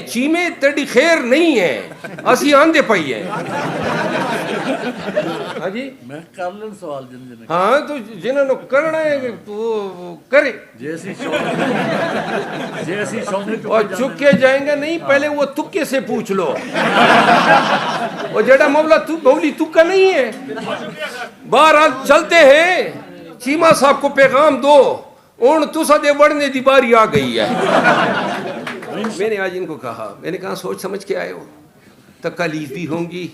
चीमे तेरी खैर नहीं है, असी आंदे पई है। हाँ जी, मैं कर लें सवाल जिन हाँ तो जिन्होंने करना है तो करे। जैसी शौक और चुके जाएंगे नहीं, पहले वो तुक्के से पूछ लो। और जेड़ा मौला तू मौली तुक्का नहीं है। बहरहाल चलते हैं, चीमा साहब को पैगाम दो, उन तुसा दे बढ़ने की बारी आ गई है। मैंने आज इनको कहा, मैंने कहा सोच समझ के आए हो, तकलीफ भी होंगी,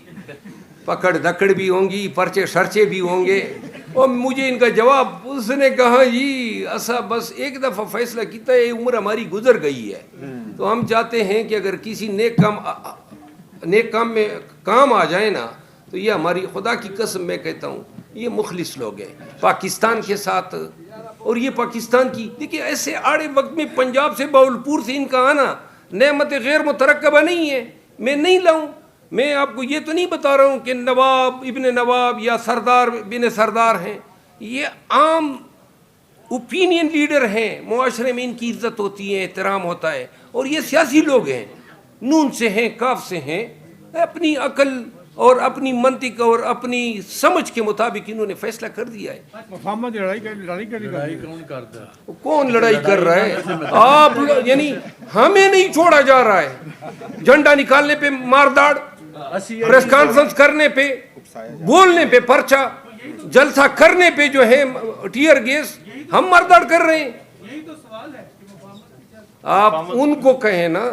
पकड़ दकड़ भी होंगी, पर्चे शर्चे भी होंगे। और मुझे इनका जवाब, उसने कहा जी असा बस एक दफ़ा फैसला किया, ये उम्र हमारी गुजर गई है, तो हम चाहते हैं कि अगर किसी नेक काम में काम आ जाए ना, तो ये हमारी खुदा की कसम मैं कहता हूँ ये मुखलिस लोग हैं पाकिस्तान के साथ। और ये पाकिस्तान की देखिए, ऐसे आड़े वक्त में पंजाब से बावलपुर से इनका आना नेमत गैर मुतरक्कबा नहीं है। मैं नहीं लाऊं, मैं आपको ये तो नहीं बता रहा हूँ कि नवाब इब्ने नवाब या सरदार बिन सरदार हैं, ये आम ओपिनियन लीडर हैं, मुआशरे में इनकी इज्जत होती है, एहतराम होता है। और ये सियासी लोग हैं, नून से हैं, काफ से हैं, अपनी अकल और अपनी मंतिक और अपनी समझ के मुताबिक इन्होंने फैसला कर दिया है। लड़ाई कौन करता है? कौन लड़ाई कर रहा है? आप यानी हमें नहीं छोड़ा जा रहा है। झंडा निकालने पे मारदाड़, प्रेस कॉन्फ्रेंस करने पे, बोलने पे पर्चा, जलसा करने पे जो है टीयर गैस, हम मारदाड़ कर रहे हैं। आप उनको कहें ना।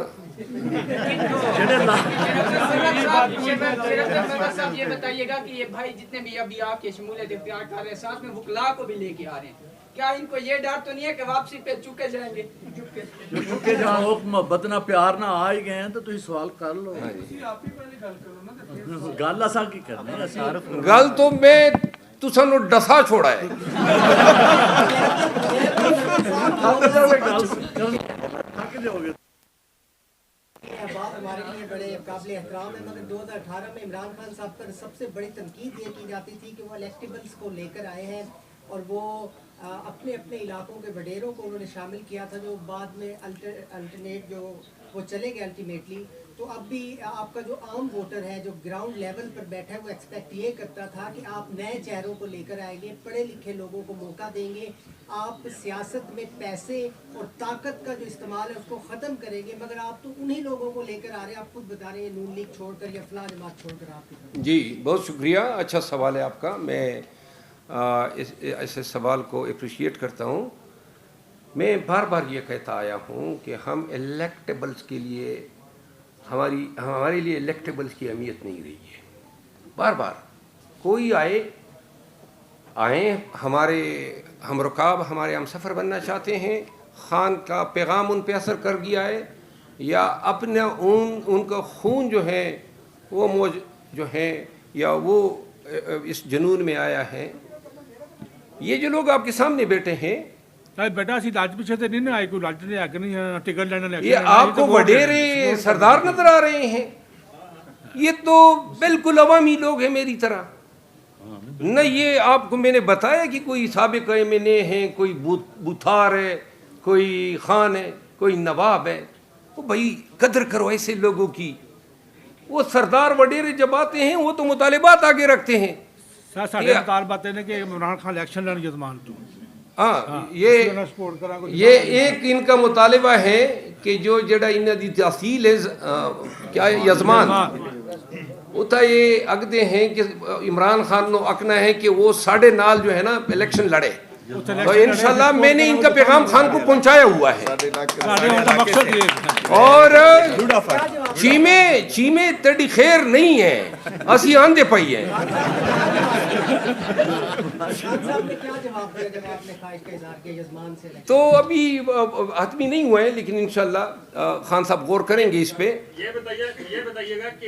साहब ये बताइएगा कि ये भाई जितने भी अभी आपके शमूलियत इख्तियार कर रहे हैं, साथ में वकला को भी लेके आ रहे हैं, क्या इनको ये डर तो नहीं है कि वापसी पे चुके जाएंगे? चुके जहाँ मोहब्बत ना प्यार ना आ ही गए हैं तो तुम सवाल कर लो। गल असा की करने गल तो मैं तुसानू डसा छोड़ा है। बात हमारे लिए बड़े काबिल एहतराम है, मगर 2018 में इमरान खान साहब पर सबसे बड़ी तनकीद ये की जाती थी कि वो इलेक्टेबल्स को लेकर आए हैं और वो अपने अपने इलाकों के वडेरों को उन्होंने शामिल किया था, जो बाद में अल्टरनेट जो वो चले गए अल्टीमेटली। तो अब भी आपका जो आम वोटर है, जो ग्राउंड लेवल पर बैठा है, वो एक्सपेक्ट ये करता था कि आप नए चेहरों को लेकर आएंगे, पढ़े लिखे लोगों को मौका देंगे, आप सियासत में पैसे और ताकत का जो इस्तेमाल है उसको ख़त्म करेंगे। मगर आप तो उन्हीं लोगों को लेकर आ रहे हैं, आप खुद बता रहे हैं नून लीग छोड़कर या फलां जमात छोड़कर। आप जी बहुत शुक्रिया, अच्छा सवाल है आपका। मैं ऐसे सवाल को अप्रिशिएट करता हूँ। मैं बार बार ये कहता आया हूँ कि हम इलेक्टेबल्स के लिए हमारे लिए इलेक्टेबल्स की अहमियत नहीं रही है। बार बार कोई आए हमारे हम रुकाब, हमारे हम सफ़र बनना चाहते हैं, खान का पैगाम उन पे असर कर गया है, या अपने उनका खून जो है वो मौज जो है या वो इस जुनून में आया है। ये जो लोग आपके सामने बैठे हैं, बेटा सी राज पीछे से नहीं आए, कोई राज ने आके नहीं टिकट लेने ये आपको वडेरे सरदार नजर आ रहे हैं। ये तो बिल्कुल अवामी लोग हैं मेरी तरह। न ये आपको मैंने बताया कि कोई साबिक एमएनए हैं, कोई बुथार है, कोई खान है, कोई नवाब है। वो भाई कदर करो ऐसे लोगों की। वो सरदार वडेरे जब आते हैं वो तो मुतालिबात आगे रखते हैं। बातें कि इमरान खान इलेक्शन लड़ने जजमान तो हाँ, ये एक इनका मुतालिबा है कि जो जड़ा इन्ह दी तहसील है क्या यजमान उता ये अगदे हैं कि इमरान खान नो अकना है कि वो साढ़े नाल जो है ना इलेक्शन लड़े। तो इंशाल्लाह मैंने इनका पैगाम खान को पहुंचाया हुआ है। और चीमे तेरी खैर नहीं है, असी आंदे पई है। तो अभी हतमी नहीं हुआ है, लेकिन इंशाल्लाह खान साहब गौर करेंगे इस पे। ये बताइएगा कि